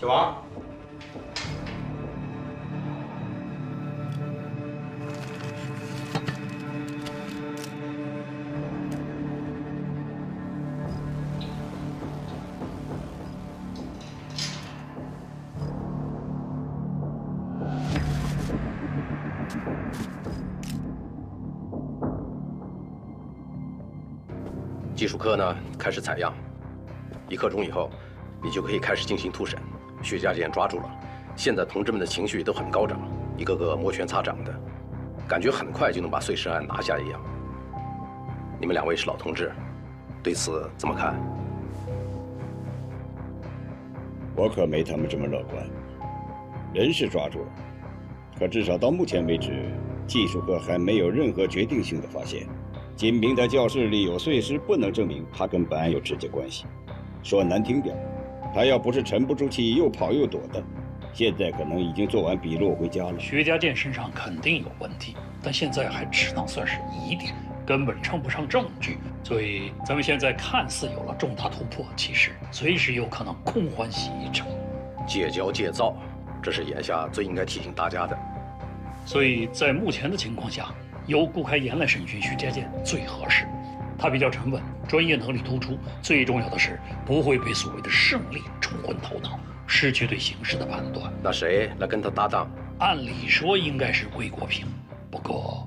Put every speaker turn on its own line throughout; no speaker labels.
死亡。
技术科呢开始采样，1刻钟以后，你就可以开始进行突审。薛家健抓住了，现在同志们的情绪都很高涨，一个个摩拳擦掌的，感觉很快就能把碎尸案拿下一样。你们2位是老同志，对此怎么看？
我可没他们这么乐观。人是抓住了，可至少到目前为止，技术科还没有任何决定性的发现。仅凭他教室里有碎尸，不能证明他跟本案有直接关系。说难听点，他要不是沉不住气，又跑又躲的，现在可能已经做完笔录回家了。
薛家健身上肯定有问题，但现在还只能算是疑点，根本称不上证据。所以咱们现在看似有了重大突破，其实随时有可能空欢喜一场。
戒骄戒躁，这是眼下最应该提醒大家的。
所以在目前的情况下，由顾开言来审讯徐家健最合适。他比较沉稳，专业能力突出，最重要的是不会被所谓的胜利冲昏头脑，失去对形势的判断。
那谁来跟他搭档？
按理说应该是魏国平，不过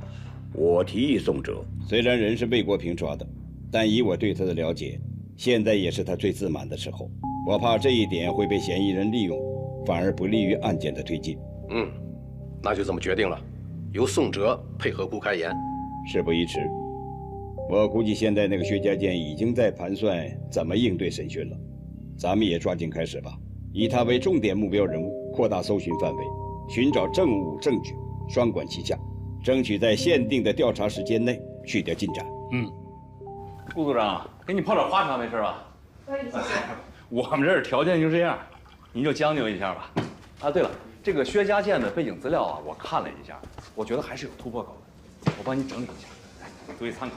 我提议宋哲。虽然人是魏国平抓的，但以我对他的了解，现在也是他最自满的时候。我怕这一点会被嫌疑人利用，反而不利于案件的推进。
那就这么决定了，由宋哲配合顾开言。
事不宜迟，我估计现在那个薛家健已经在盘算怎么应对审讯了。咱们也抓紧开始吧，以他为重点目标人物，扩大搜寻范围，寻找证物证据，双管齐下，争取在限定的调查时间内取得进展。
顾组长，给你泡点花茶没事吧？
可以，谢谢。
我们这儿条件就这样，您就将就一下吧。啊，对了，这个薛家健的背景资料啊，我看了一下，我觉得还是有突破口的，我帮你整理一下，来作为参考。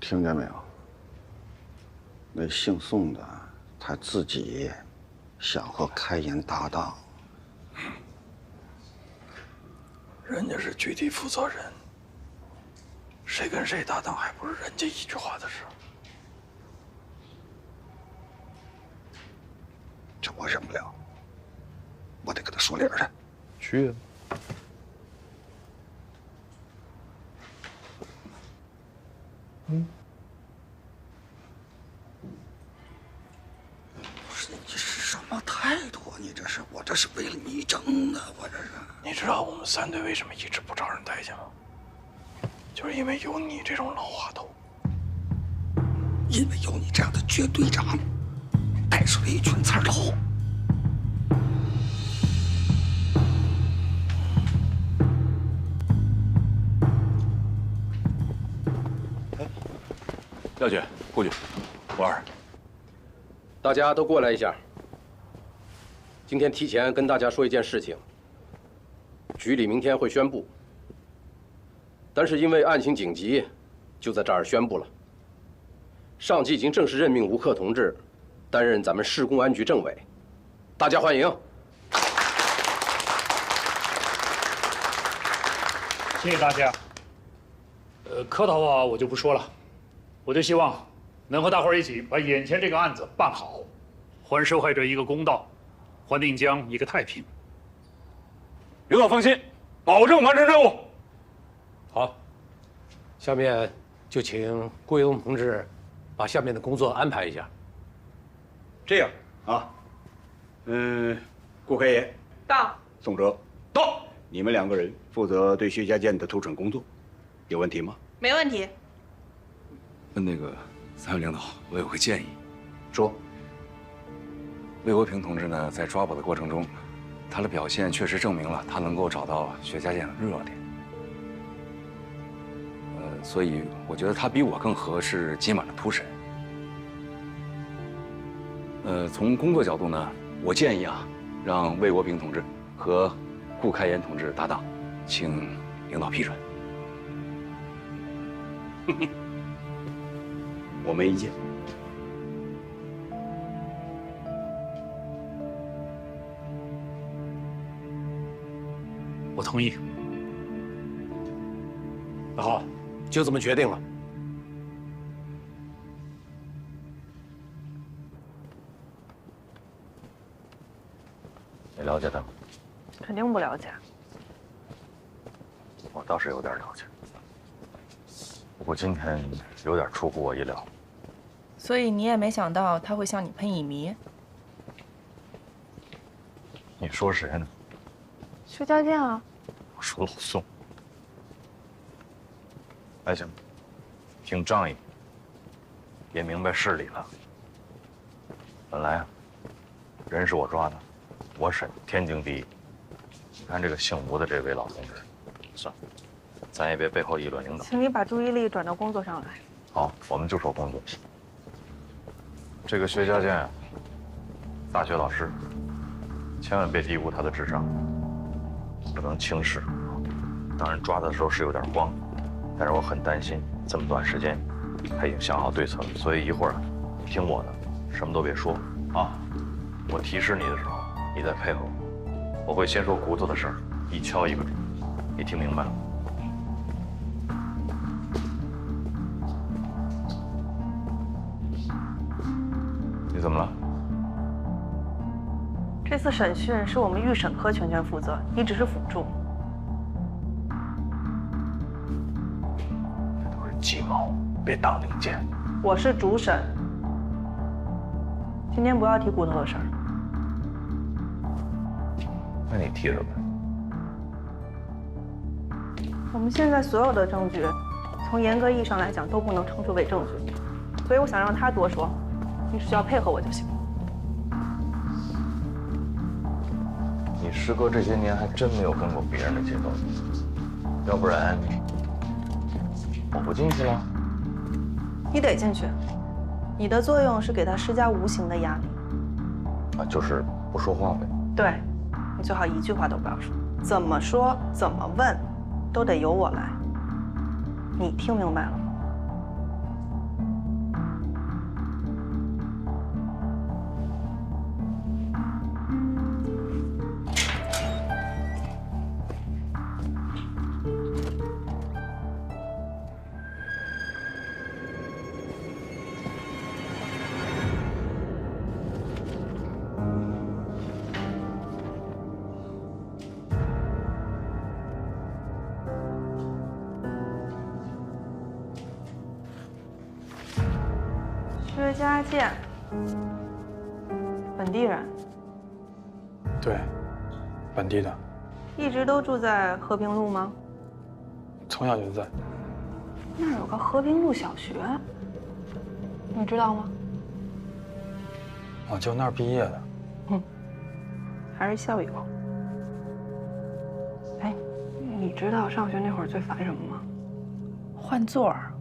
听见没有？那姓宋的，他自己想和开言搭档。
人家是具体负责人，谁跟谁搭档还不是人家一句话的事。
这我忍不了，我得跟他说理儿去。
去啊。
不是你这是什么态度啊？你这是我这是为了你争的，我这是。
你知道我们3队为什么一直不招人待见吗？就是因为有你这种老滑头。
因为有你这样的绝队长，带出了一群刺头。
廖局、顾局、吴二，
大家都过来一下。今天提前跟大家说一件事情，局里明天会宣布，但是因为案情紧急，就在这儿宣布了。上级已经正式任命吴克同志担任咱们市公安局政委，大家欢迎。
谢谢大家。客套话我就不说了，我就希望能和大伙儿一起把眼前这个案子办好，还受害者一个公道，还定江一个太平。
领导放心，保证完成任务。
好，下面就请顾卫东同志把下面的工作安排一下。
这样啊，顾开言
到。
宋哲到，你们2个人负责对薛家健的突审工作，有问题吗？
没问题。
那个3位领导，我有个建议。
说。
魏国平同志呢，在抓捕的过程中，他的表现确实证明了他能够找到薛家健的弱点。所以我觉得他比我更合适今晚的突审。从工作角度呢，我建议啊，让魏国平同志和顾开言同志搭档，请领导批准。
我没意见。
我同意。
那好，就这么决定了。
你了解他吗？
肯定不了解。
我倒是有点了解，不过今天有点出乎我意料。
所以你也没想到他会向你喷乙醚？
你说谁呢？
薛家健啊。
我说老宋。还行，挺仗义，也明白事理了。本来啊，人是我抓的，我审天经地义。你看这个姓吴的这位老同志，算了，咱也别背后议论领导。
请你把注意力转到工作上来。
好，我们就说工作。这个薛家健啊，大学老师，千万别低估他的智商，不能轻视。当然抓他的时候是有点慌，但是我很担心这么短时间，他已经想好对策了。所以一会儿你听我的，什么都别说啊。我提示你的时候，你再配合我。我会先说骨头的事儿，一敲一个准。你听明白了吗？你怎么了？
这次审讯是我们预审科全权负责，你只是辅助。
这都是鸡毛，别当令箭。
我是主审，今天不要提骨头的事儿。
那你提什么？
我们现在所有的证据，从严格意义上来讲都不能称之为证据，所以我想让他多说，你只需要配合我就行。
你师哥这些年还真没有跟过别人的节奏，要不然我不进去了。
你得进去，你的作用是给他施加无形的压力。
啊，就是不说话呗。
对，你最好一句话都不要说，怎么说怎么问，都得由我来。你听明白了吗？薛家健，本地人，
对，本地的，
一直都住在和平路吗？
从小就在。
那儿有个和平路小学，你知道吗？
我就那儿毕业的。
还是校友。哎，你知道上学那会儿最烦什么吗？换座儿，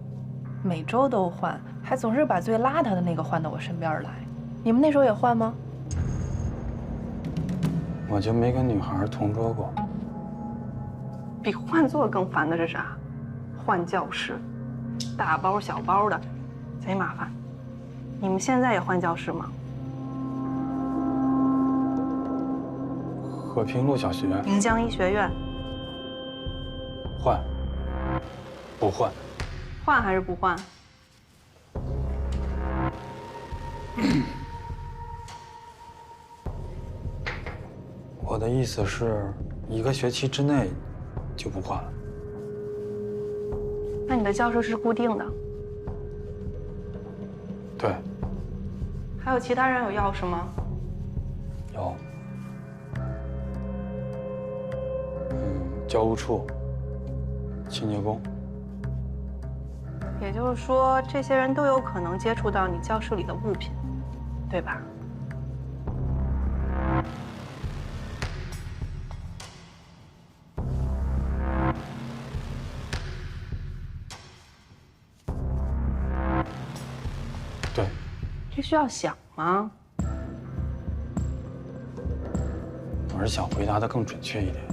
每周都换，还总是把最邋遢的那个换到我身边来。你们那时候也换吗？
我就没跟女孩同桌过。
比换座更烦的是啥？换教室，大包小包的，贼麻烦。你们现在也换教室吗？
和平路小学。
宁江医学院。
换。不换。
换还是不换？
我的意思是，1个学期之内就不换了。
那你的教室是固定的？
对。
还有其他人有钥匙吗？
有。教务处、清洁工。
也就是说，这些人都有可能接触到你教室里的物品，对吧？
对。
这需要想吗？
我是想回答的更准确一点。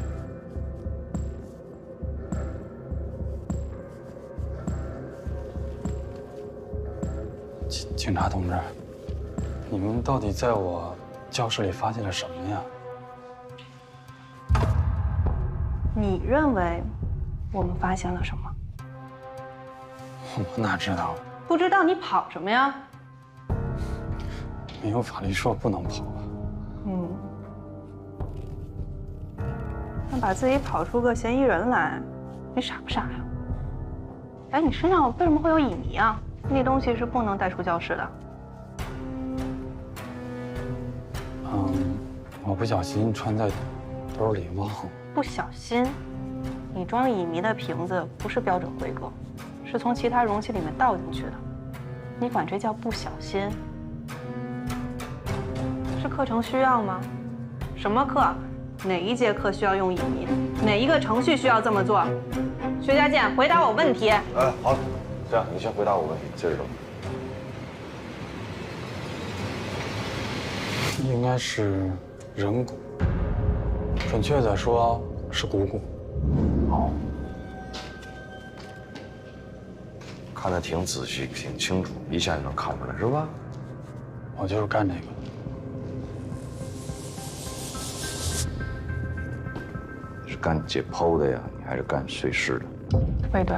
警察同志，你们到底在我教室里发现了什么呀？
你认为我们发现了什么？
我哪知道？
不知道你跑什么呀？
没有法律说不能跑。
那把自己跑出个嫌疑人来，你傻不傻呀？哎，你身上为什么会有乙醚啊？那东西是不能带出教室的。
我不小心穿在兜里忘了。
不小心，你装乙醚的瓶子不是标准规格，是从其他容器里面倒进去的。你管这叫不小心？是课程需要吗？什么课？哪一节课需要用乙醚？哪一个程序需要这么做？薛家健，回答我问题。
好，这样你先回答我问题，接着说。
应该是人骨，准确的说是股骨。
哦，看得挺仔细，挺清楚，一下就能看出来，是吧？
我就是干这个的。
是干解剖的呀，你还是干碎尸的？
魏队，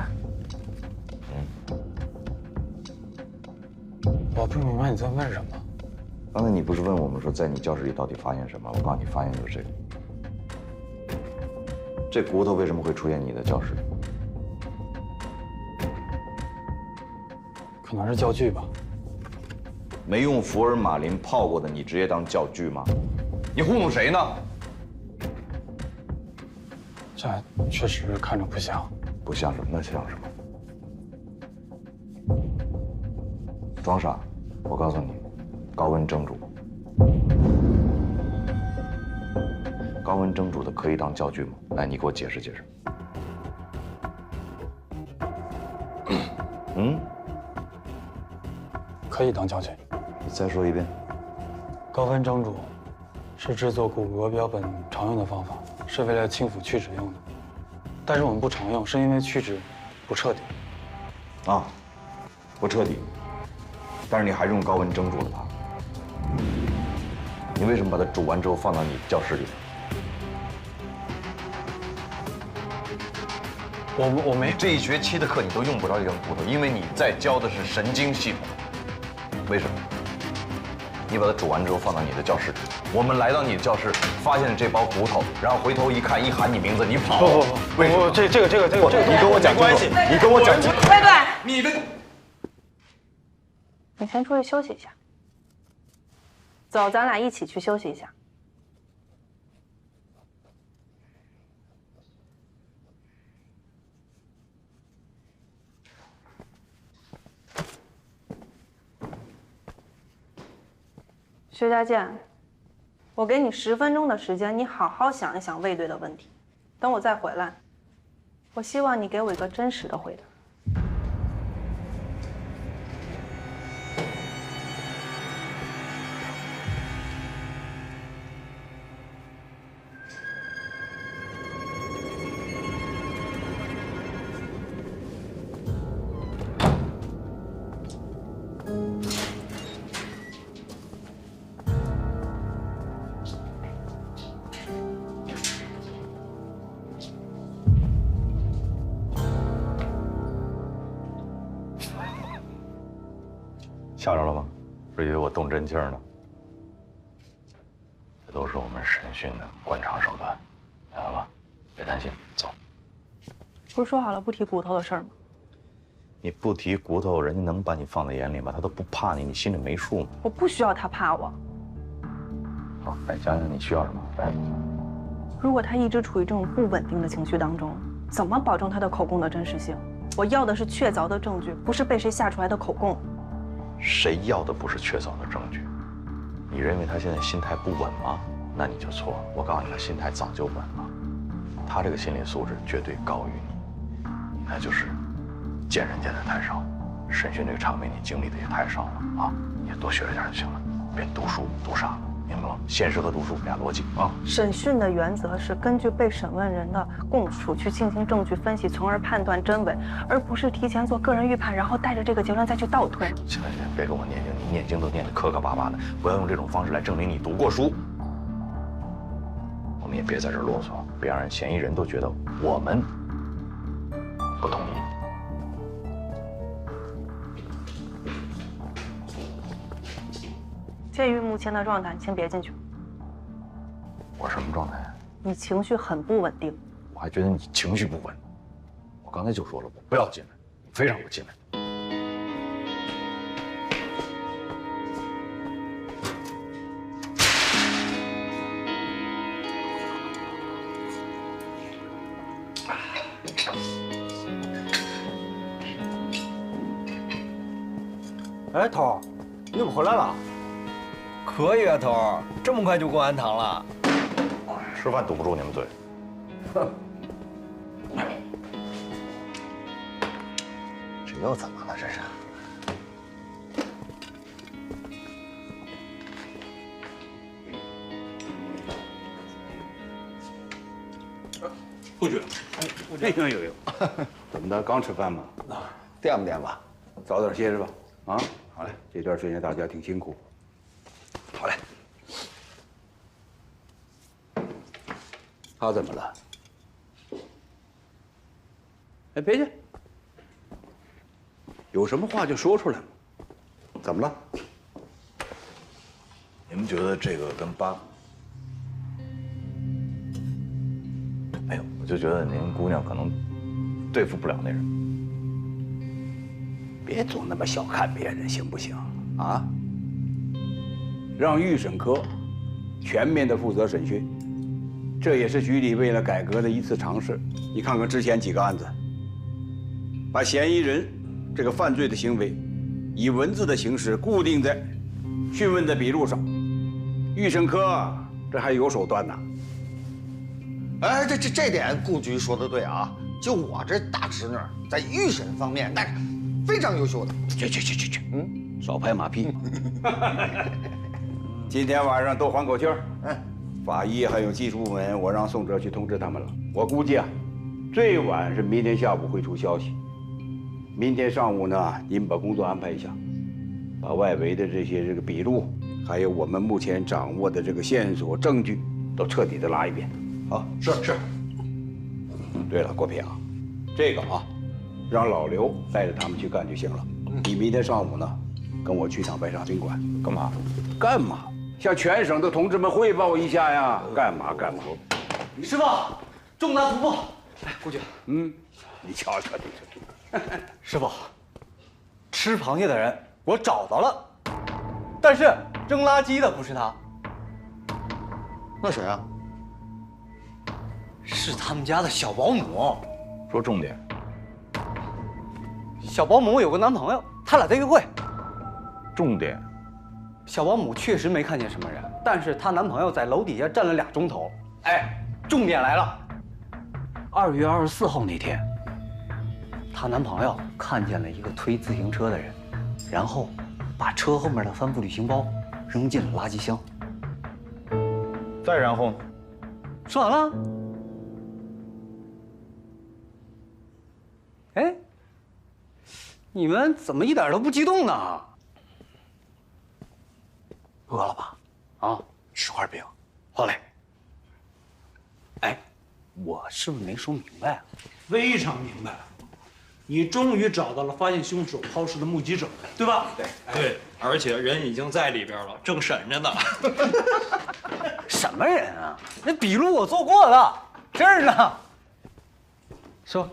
我不明白你在问什么。
刚才你不是问我们说，在你教室里到底发现什么？我告诉你，发现就是这个。这骨头为什么会出现你的教室里？
可能是教具吧。
没用福尔马林泡过的，你直接当教具吗？你糊弄谁呢？
这确实看着不像。
不像什么？那像什么？装傻！我告诉你，高温蒸煮。高温蒸煮的可以当教具吗？来，你给我解释解释。
可以当教具。
你再说一遍。
高温蒸煮是制作骨骼标本常用的方法，是为了清腐去脂用的。但是我们不常用，是因为去脂不彻底。
啊，不彻底。但是你还是用高温蒸煮了它。你为什么把它煮完之后放到你教室里？
我没。
这一学期的课你都用不着这根骨头，因为你在教的是神经系统。为什么？你把它煮完之后放到你的教室里，我们来到你的教室，发现了这包骨头，然后回头一看，一喊你名字，你跑。
不，为什么？这个，
你跟我讲关系，你跟我讲。
魏队，
你的。
你先出去休息一下。走，咱俩一起去休息一下。薛家健，我给你10分钟的时间，你好好想一想魏队的问题。等我再回来，我希望你给我一个真实的回答。
吓着了吗？是以为我动真气呢？这都是我们审讯的惯常手段，明白吧？别担心，走。
不是说好了不提骨头的事儿吗？
你不提骨头，人家能把你放在眼里吗？他都不怕你，你心里没数吗？
我不需要他怕我。
好，来想想你需要什么？来。
如果他一直处于这种不稳定的情绪当中，怎么保证他的口供的真实性？我要的是确凿的证据，不是被谁吓出来的口供。
谁要的不是确凿的证据？你认为他现在心态不稳吗？那你就错了。我告诉你，他心态早就稳了。他这个心理素质绝对高于你，那就是见人见的太少，审讯这个场面你经历的也太少了啊！也多学着点就行了，别读书读傻了，明白吗？现实和读书俩逻辑啊。
审讯的原则是根据被审问人的供述去进行证据分析，从而判断真伪，而不是提前做个人预判，然后带着这个结论再去倒推。
行了，别跟我念经，你念经都念得磕磕巴巴的，不要用这种方式来证明你读过书。我们也别在这儿啰嗦，别让人嫌疑人都觉得我们不同意。
鉴于目前的状态，先别进去。
我什么状态？
你情绪很不稳定。
我还觉得你情绪不稳。我刚才就说了，我不要进来，你非让我进来。
哎，头儿，你怎么回来了？可以啊，头儿，这么快就过安堂了？
吃饭堵不住你们嘴。
这又怎么了？这是？
不许！有，怎么的？刚吃饭吗？
垫吧垫吧，
早点歇着吧。啊，好嘞，这段时间大家挺辛苦。好嘞。他怎么了？哎，别介，有什么话就说出来嘛。怎么了？
你们觉得这个跟八？没有，我就觉得您姑娘可能对付不了那人。
别总那么小看别人，行不行？啊？让预审科全面的负责审讯，这也是局里为了改革的一次尝试。你看看之前几个案子，把嫌疑人这个犯罪的行为以文字的形式固定在讯问的笔录上，预审科这还有手段呢。
哎，这点顾局说的对啊！就我这大侄女，在预审方面那是非常优秀的。
去，少拍马屁。今天晚上都缓口气儿。法医还有技术部门，我让宋哲去通知他们了。我估计啊，最晚是明天下午会出消息。明天上午呢，您把工作安排一下，把外围的这个笔录，还有我们目前掌握的这个线索证据，都彻底的拉一遍。好，是。对了，郭平，这个啊，让老刘带着他们去干就行了。你明天上午呢，跟我去趟白沙宾馆。干嘛？向全省的同志们汇报一下呀！干嘛？
师傅，重大突破！哎，顾局，
你瞧瞧这。
师傅，吃螃蟹的人我找到了，但是扔垃圾的不是他。
那谁啊？
是他们家的小保姆。
说重点。
小保姆有个男朋友，他俩在约会。
重点。
小保姆确实没看见什么人，但是她男朋友在楼底下站了2钟头。哎，重点来了！2月24号那天，她男朋友看见了一个推自行车的人，然后把车后面的帆布旅行包扔进了垃圾箱。
再然后呢？
说完了。哎，你们怎么一点都不激动呢？饿了吧？啊，吃块饼。好嘞。哎，我是不是没说明白啊？
非常明白，你终于找到了发现凶手抛尸的目击者，对吧？
对，而且人已经在里边了，正审着呢。
什么人啊？那笔录我做过了，这儿呢。说。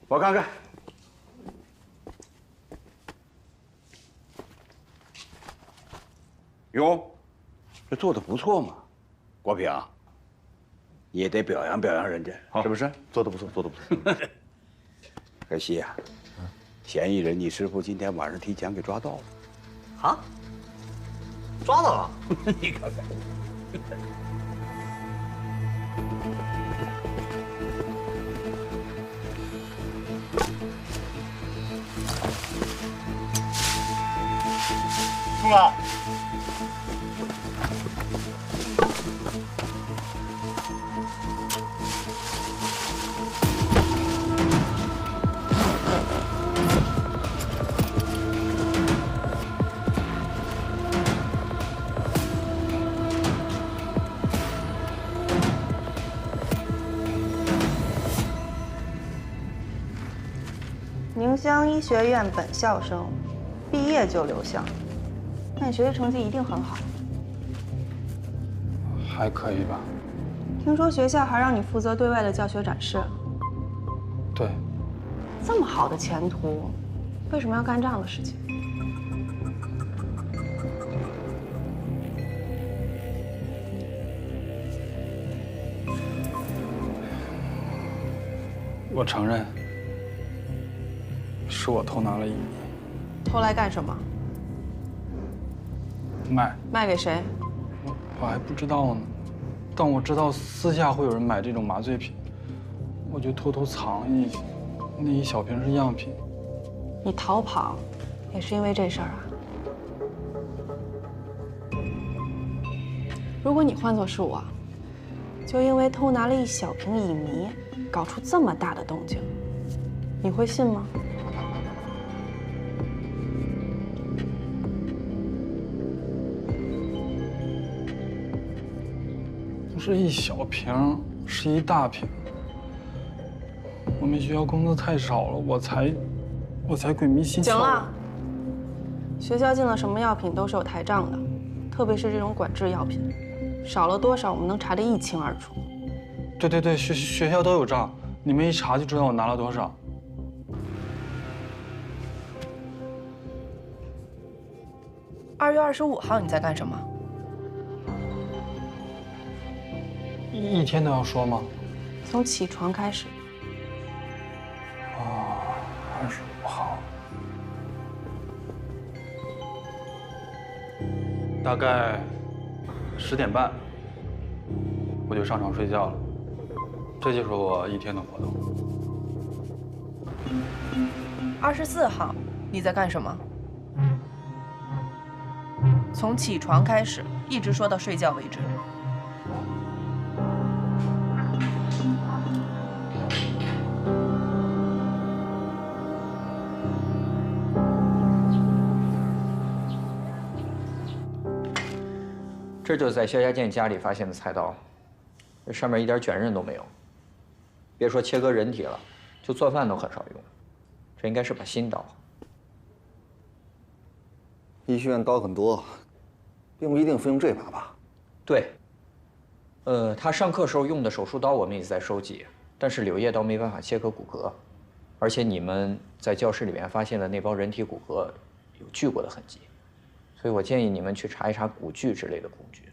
我看看。哟，这做的不错嘛，国平，你也得表扬表扬人家，是不是？
做的不错，做的不错。
可惜呀，嫌疑人你师傅今天晚上提前给抓到了。
啊？抓到了？
你看看。
出来！
乡医学院本校生，毕业就留校，那你学习成绩一定很好。
还可以吧。
听说学校还让你负责对外的教学展示。
对。
这么好的前途，为什么要干这样的事情？
我承认，是我偷拿了1米。
偷来干什么？卖给谁？
我还不知道呢，但我知道私下会有人买这种麻醉品，我就偷偷藏那一小瓶是样品。
你逃跑，也是因为这事儿啊？如果你换作是我，就因为偷拿了一小瓶乙醚，搞出这么大的动静，你会信吗？
不是一小瓶，是一大瓶。我们学校工资太少了，我才鬼迷心窍。
行了，学校进了什么药品都是有台账的，特别是这种管制药品，少了多少我们能查得一清二楚。
对，学校都有账，你们一查就知道我拿了多少。
2月25号你在干什么？
一天都要说吗？
从起床开始。
哦，25号。大概10点半，我就上床睡觉了。这就是我一天的活动。
24号你在干什么？从起床开始，一直说到睡觉为止。
这就是在肖家健家里发现的菜刀，这上面一点卷刃都没有。别说切割人体了，就做饭都很少用。这应该是把新刀。
医学院刀很多，并不一定非用这把吧？
对。他上课时候用的手术刀我们也在收集，但是柳叶刀没办法切割骨骼，而且你们在教室里面发现的那包人体骨骼有锯过的痕迹。所以我建议你们去查一查骨锯之类的工具。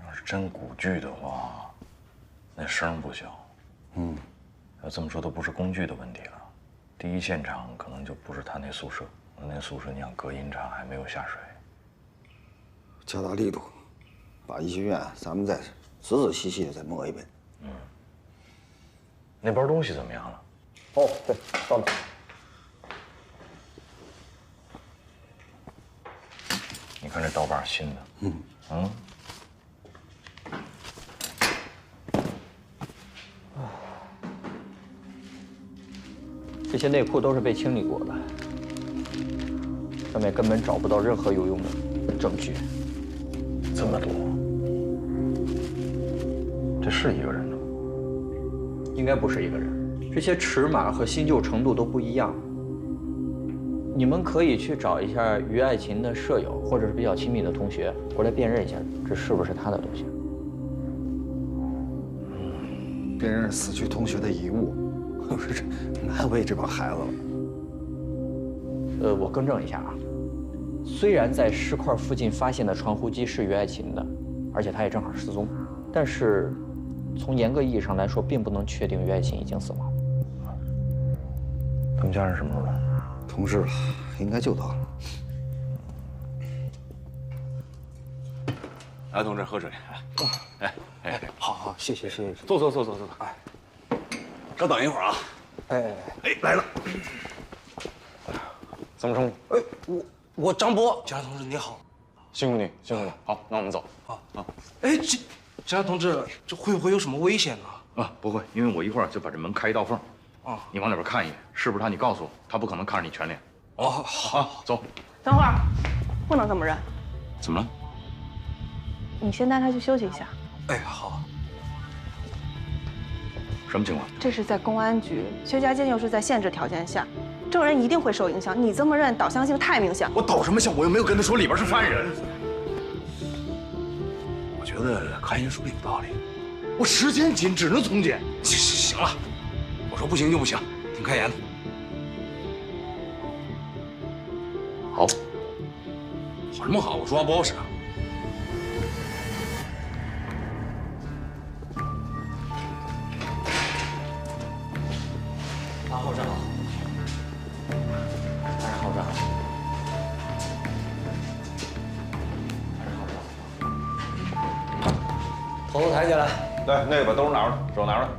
要是真骨锯的话，那声不小。要这么说都不是工具的问题了。第一现场可能就不是他那宿舍，那宿舍你想隔音差，还没有下水。
加大力度，把医学院咱们再仔仔细细的再摸一遍。
那包东西怎么样了？
哦，对，到了。
你看这刀把新的，
这些内裤都是被清理过的，上面根本找不到任何有用的证据。
这么多，这是一个人吗？
应该不是一个人，这些尺码和新旧程度都不一样。你们可以去找一下于爱琴的舍友，或者是比较亲密的同学，过来辨认一下，这是不是他的东西？
辨认死去同学的遗物，这难为这帮孩子了。
我更正一下啊，虽然在尸块附近发现的传呼机是于爱琴的，而且他也正好失踪，但是从严格意义上来说，并不能确定于爱琴已经死亡。
他们家人什么时候来？
同事了，应该就到了。
来，同志，喝水。哎，
好，谢谢。
坐。哎，稍等一会儿啊。
哎，
来了。怎么称
呼？我张博，贾同志你好。
辛苦你。好，那我们走。
好。哎，贾同志，这会不会有什么危险呢？
不会，因为我一会儿就把这门开一道缝。你往里边看一眼，是不是他？你告诉我，他不可能看着你全脸。好，走。
等会儿，不能这么认。
怎么了？
你先带他去休息一下。
哎，好。
什么情况？
这是在公安局，薛家健又是在限制条件下，证人一定会受影响。你这么认，导向性太明显。
我导什么向？我又没有跟他说里边是犯人。我觉得开言说的有道理，我时间紧，只能从简。行了，我说不行就不行，听开言的。
好，
好什么好？我说话不好使啊。
马后生好，马后生好，头都抬起来。
对，那个把兜拿出来，手拿出来。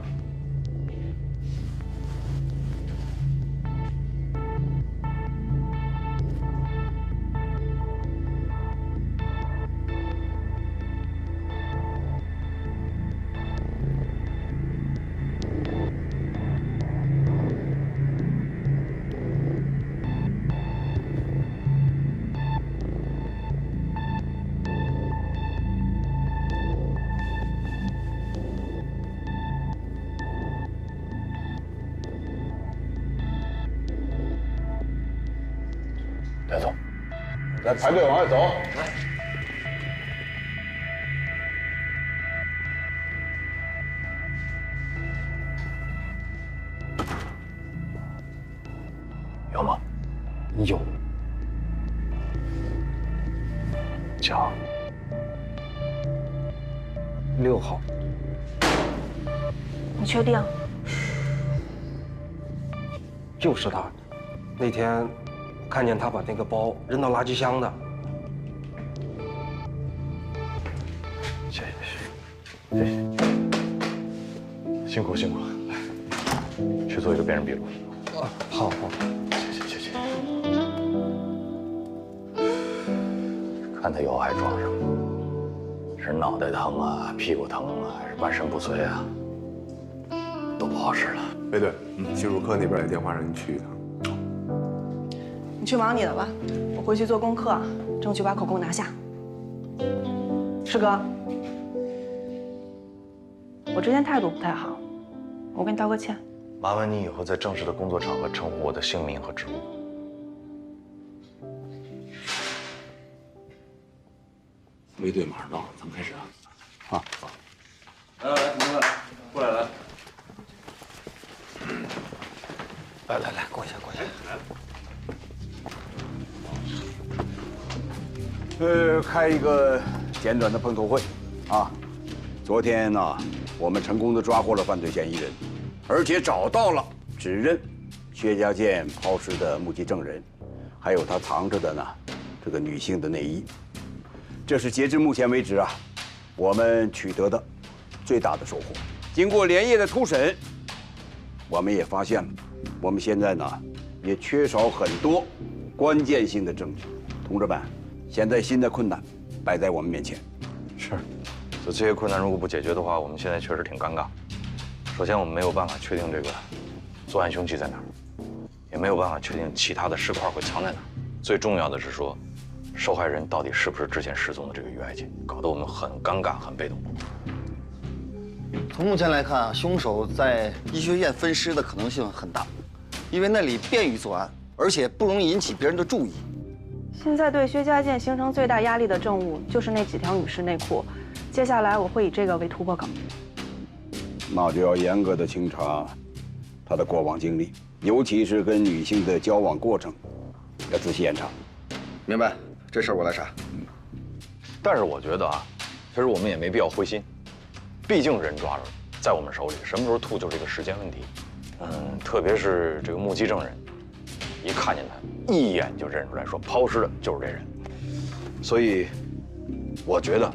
带走，来排队往外走。
来。
有吗？
有。
讲。
6号。
你确定？
就是他，那天看见他把那个包扔到垃圾箱的。
谢谢，辛苦辛苦，来，去做一个辨认笔录。
好。
谢。看他腰还撞上，是脑袋疼啊，屁股疼啊，还是半身不遂啊？都不好使了。
对，心乳科那边有电话让你去一趟。
你去忙你的吧，我回去做功课，争取把口供拿下。师哥，我之前态度不太好，我跟你道个歉。
麻烦你以后在正式的工作场合称呼我的姓名和职务。
没对，马上到，咱们开始啊！
好。
来，同志们，过来来。
来，过一下。
开一个简短的碰头会，啊，昨天呢，我们成功的抓获了犯罪嫌疑人，而且找到了指认薛家健抛尸的目击证人，还有他藏着的呢这个女性的内衣。这是截至目前为止啊，我们取得的最大的收获。经过连夜的突审，我们也发现了，我们现在呢也缺少很多关键性的证据。同志们，现在新的困难摆在我们面前。
是，就这些困难如果不解决的话，我们现在确实挺尴尬。首先，我们没有办法确定这个作案凶器在哪儿，也没有办法确定其他的尸块会藏在哪儿。最重要的是说，受害人到底是不是之前失踪的这个于爱琴，搞得我们很尴尬、很被动。
从目前来看啊，凶手在医学院分尸的可能性很大，因为那里便于作案，而且不容易引起别人的注意。
现在对薛家健形成最大压力的证物就是那几条女士内裤，接下来我会以这个为突破口。
那就要严格的清查他的过往经历，尤其是跟女性的交往过程，要仔细严查。
明白，这事儿我来查。
但是我觉得啊，其实我们也没必要灰心，毕竟人抓着，在我们手里，什么时候吐就是一个时间问题。特别是这个目击证人，一看见他，一眼就认出来，说抛尸的就是这人。所以，我觉得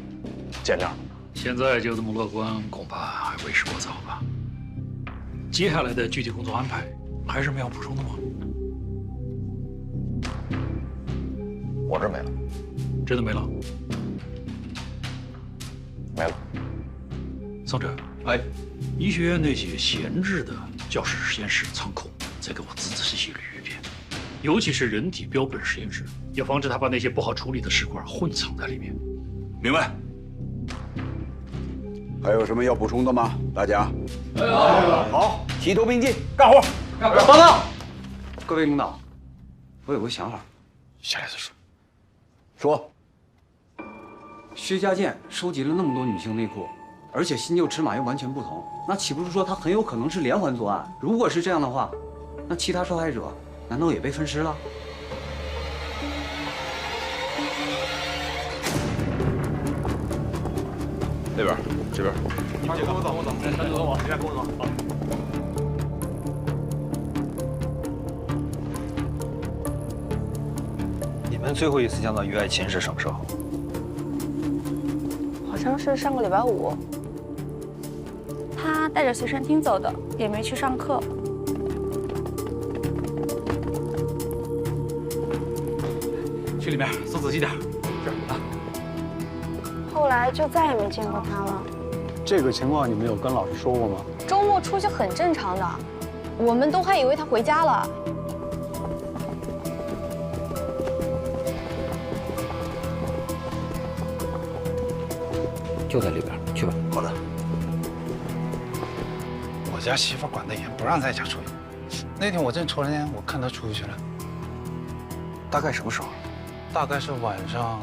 见谅。
现在就这么乐观，恐怕还为时过早吧。接下来的具体工作安排，还是没有补充的吗？
我这没了。
真的没了？
没了。
桑哲，
哎，
医学院那些闲置的教室、实验室、仓库，再给我仔仔细细捋一遍，尤其是人体标本实验室，要防止他把那些不好处理的尸块混藏在里面。
明白。
还有什么要补充的吗？大家？好，齐头并进，
干活！报告，各位领导，我有个想法，
下来再说。
说。
薛家健收集了那么多女性内裤，而且新旧尺码又完全不同，那岂不是说他很有可能是连环作案？如果是这样的话，那其他受害者难道也被分尸了？
那边，这边。
你跟我走，我走，跟我走，你俩跟我走。好。
你们最后一次见到于爱琴是什么时候？
好像是上个礼拜5。他带着随身听走的，也没去上课。
去里面搜仔细点。是啊。
后来就再也没见过他了。
这个情况你们有跟老师说过吗？
周末出去很正常的，我们都还以为他回家了。
就在里边，去吧。
好的。我家媳妇管得严，不让在家出去。那天我正抽着烟，我看她出去了。大概什么时候？大概是晚上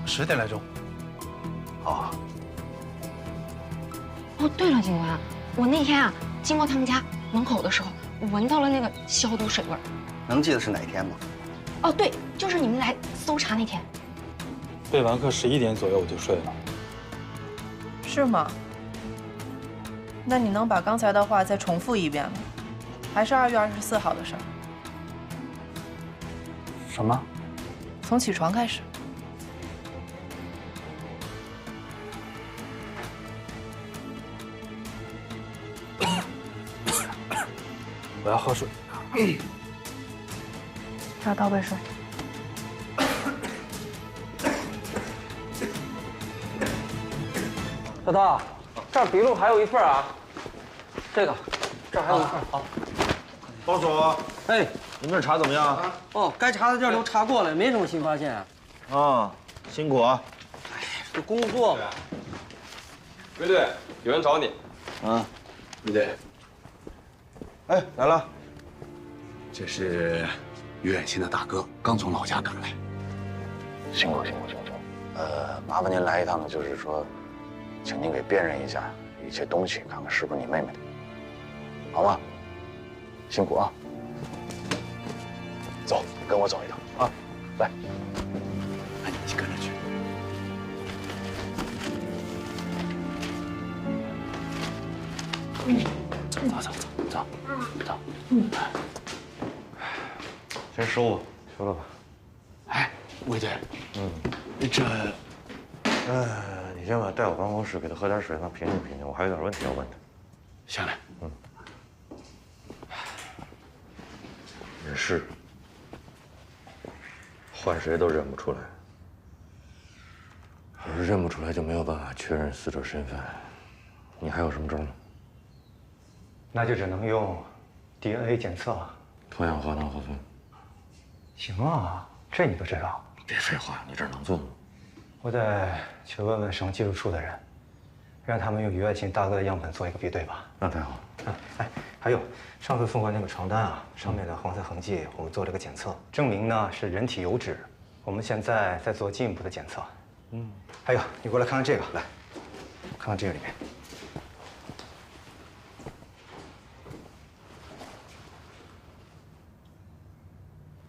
10点来钟。哦。
哦，对了，警官，我那天啊经过他们家门口的时候，闻到了那个消毒水味儿。
能记得是哪天吗？
哦，对，就是你们来搜查那天。
备完课11点左右我就睡了。
是吗？那你能把刚才的话再重复一遍吗？还是2月24号的事儿？
什么？
从起床开始。
我要喝水。
给我倒杯水。
大刀，这儿笔录还有一份啊，这儿还有一份。好，
包所，
哎，
你们这查怎么样？
哦，该查的地儿都查过了，没什么新发现。
啊，辛苦啊。
哎，这工作嘛。
卫队，有人找你。
啊，
卫队。
哎，来了。
这是于远新的大哥，刚从老家赶来。
辛苦。麻烦您来一趟呢，就是说，请您给辨认一下一些东西，看看是不是你妹妹的，好吗？辛苦啊！走，跟我走一趟啊！来，
哎，你跟着去。走。
先收吧，收了吧。
哎，卫队，这，
你先把带我办公室，给他喝点水，让他平静平静。我还有点问题要问他。
行嘞。
也是，换谁都认不出来。要是认不出来，就没有办法确认死者身份。你还有什么证吗？
那就只能用 DNA 检测。
脱氧化碳核酸。
行啊，这你都知道？
别废话，你这能做吗？
我得去问问省技术处的人，让他们用于爱琴大哥的样本做一个比对吧。
那太好。
哎，还有上次送过那个床单啊，上面的黄色痕迹，我们做了个检测，证明呢是人体油脂。我们现在在做进一步的检测。还有，你过来看看这个，来，看看这个里面。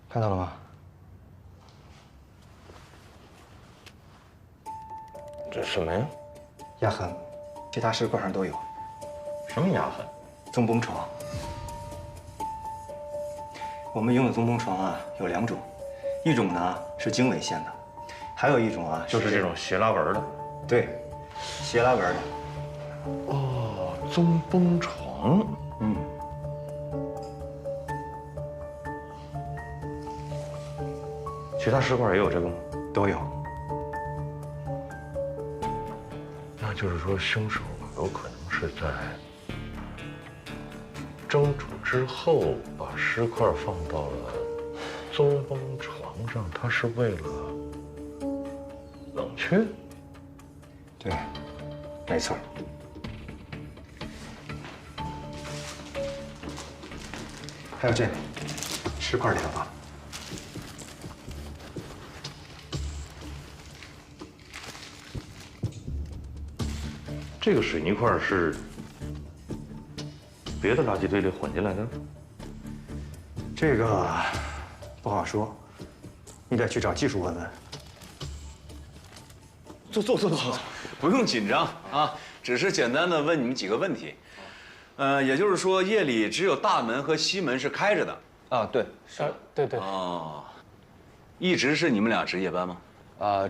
看到了吗？
这什么呀？
压痕，其他尸块上都有。
什么压痕？
棕绷床。我们用的棕绷床啊有2种，一种呢是经纬线的，还有一种啊
就是这种斜拉纹的。
对，斜拉纹的。
哦，棕绷床。其他尸块也有这个吗？
都有。
那就是说，凶手有可能是在蒸煮之后把尸块放到了棕绷床上，他是为了冷却。
对，没错。
还有这个，10块两啊。
这个水泥块是别的垃圾堆里混进来的？
这个不好说，你得去找技术问问。
坐，不用紧张啊，只是简单的问你们几个问题。也就是说，夜里只有大门和西门是开着的。
啊，对，是，
对对。
哦，一直是你们俩值夜班吗？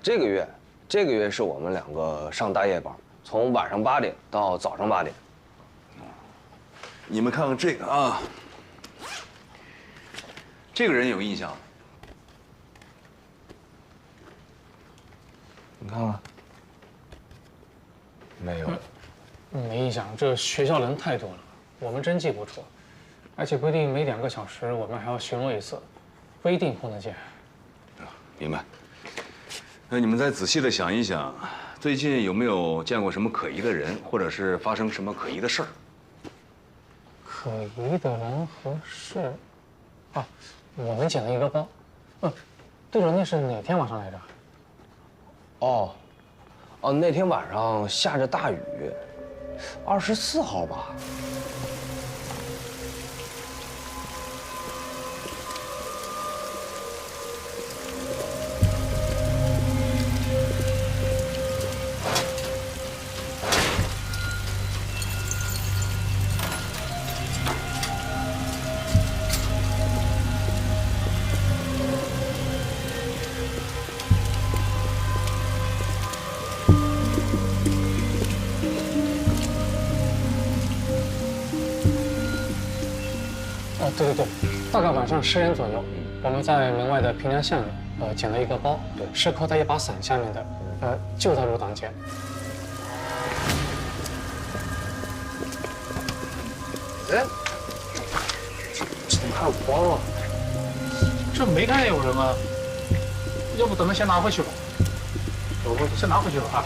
这个月是我们2个上大夜班，从晚上8点到早上8点。
你们看看这个啊，这个人有印象吗？
你看看，没有。
没印象，这学校人太多了，我们真记不住，而且规定每2个小时我们还要巡逻一次，不一定碰得见。
明白。那你们再仔细的想一想，最近有没有见过什么可疑的人，或者是发生什么可疑的事儿？
可疑的人和事，啊，我们捡了一个包。对了，那是哪天晚上来着？
哦，那天晚上下着大雨，24号吧。
对，大概晚上10点左右，我们在门外的平凉巷里，捡了一个包，是扣在一把伞下面的，就在入档间。
哎，怎么还有包啊？这没看见有人啊，要不咱们先拿回去吧？走吧，先拿回去吧啊！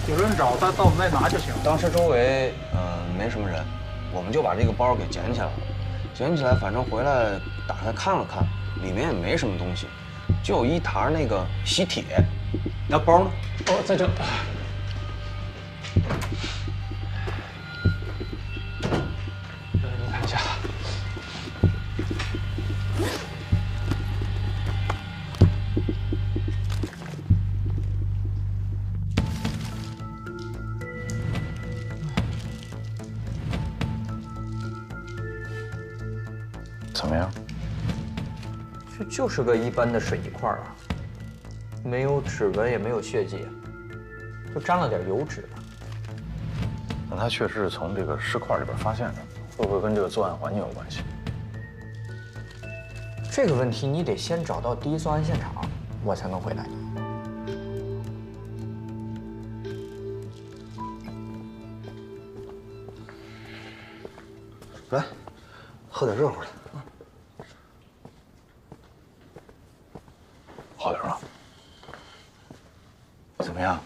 有人找，到我们再拿就行。
当时周围没什么人，我们就把这个包给捡起来了。捡起来，反正回来打开看了看，里面也没什么东西，就有一沓那个喜帖。那包呢？
在这。你看一下。
怎么样？
这就是个一般的水泥块啊，没有指纹，也没有血迹，就沾了点油脂。
那他确实是从这个尸块里边发现的，会不会跟这个作案环境有关系？
这个问题你得先找到第一作案现场，我才能回答你。
来，喝点热乎的。
好点了。怎么样？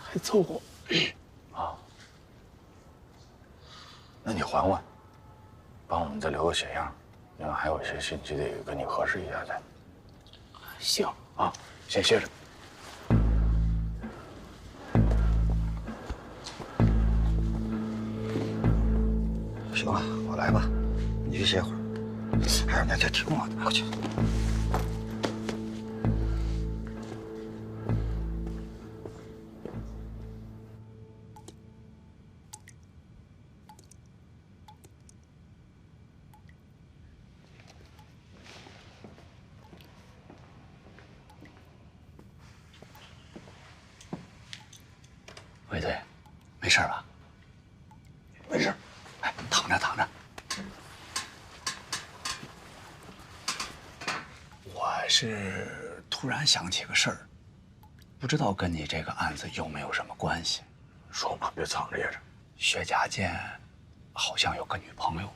还凑合。
啊。那你缓缓，帮我们再留个血样，因为还有一些信息得跟你核实一下再。
行
啊，先歇着。
行了，我来吧，你去歇会儿。哎呀，那就听我的，快去。
卫队，没事吧？没事，哎，躺着躺着。我是突然想起个事儿，不知道跟你这个案子有没有什么关系？
说嘛，别藏着掖着。
薛家健好像有个女朋友。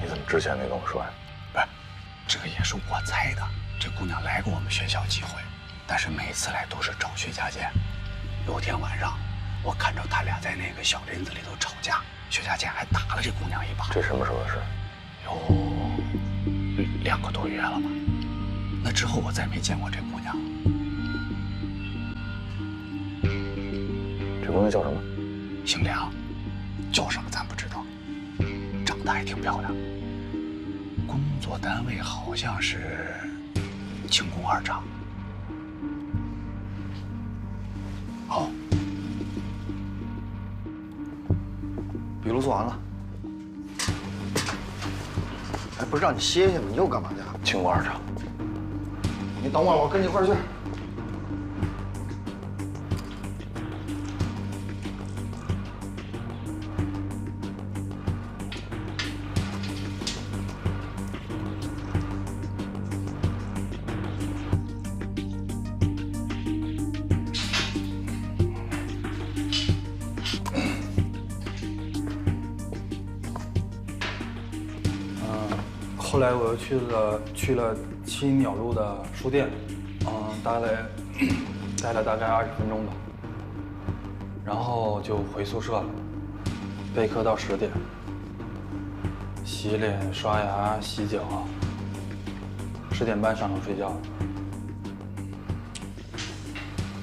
你怎么之前没跟我说呀？
不是，这个也是我猜的。这姑娘来过我们学校几回，但是每次来都是找薛家健。有天晚上，
我看着他俩在那个小林子里头吵架，薛家健还打了这姑娘一把。
这什么时候的事？
有2个多月了吧？那之后我再没见过这姑娘。
这姑娘叫什么？
姓梁，叫什么咱不知道，长得还挺漂亮。工作单位好像是轻工2厂。好，笔录做完了。哎，不是让你歇歇吗？你又干嘛去？
轻工2厂。
你等会儿，我跟你一块儿去。
后来我又去了青鸟路的书店，待了大概20分钟吧，然后就回宿舍了，备课到10点，洗脸、刷牙、洗脚，10点半上床睡觉。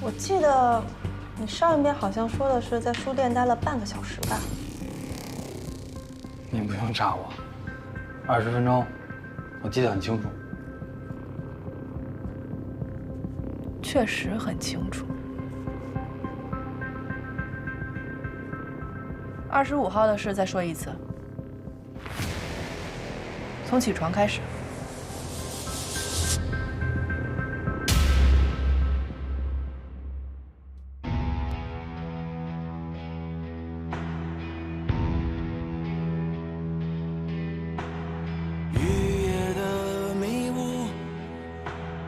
我记得你上一遍好像说的是在书店待了半个小时吧？
你不用查我，20分钟，我记得很清楚。
确实很清楚。25号的事再说一次，从起床开始。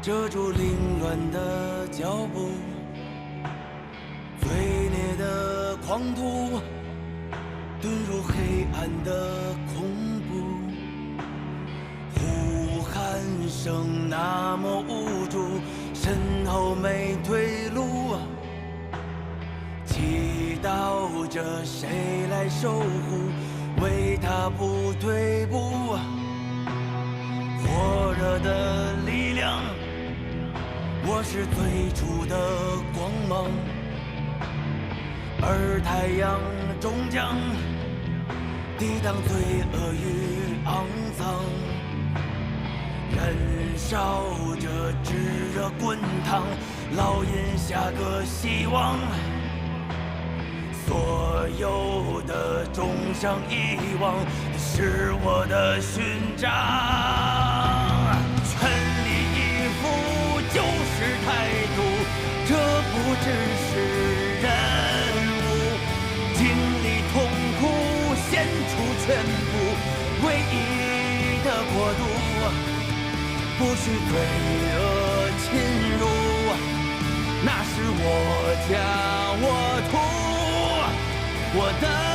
遮住凌乱的脚步，罪孽的狂徒遁入黑暗的恐怖，呼喊声那么无助，身后没退路，祈祷着谁来守护，为他不退步，火热的力量。我是最初的光芒，而太阳终将抵挡罪恶与肮脏，燃烧着炙热滚烫，烙印下个希望。所有的重伤遗忘，是我的勋章。全力以赴就是态度，这不只是任务。经历痛苦，献出全部，唯一的国度，不许罪恶侵入。那是我家，我土，我的。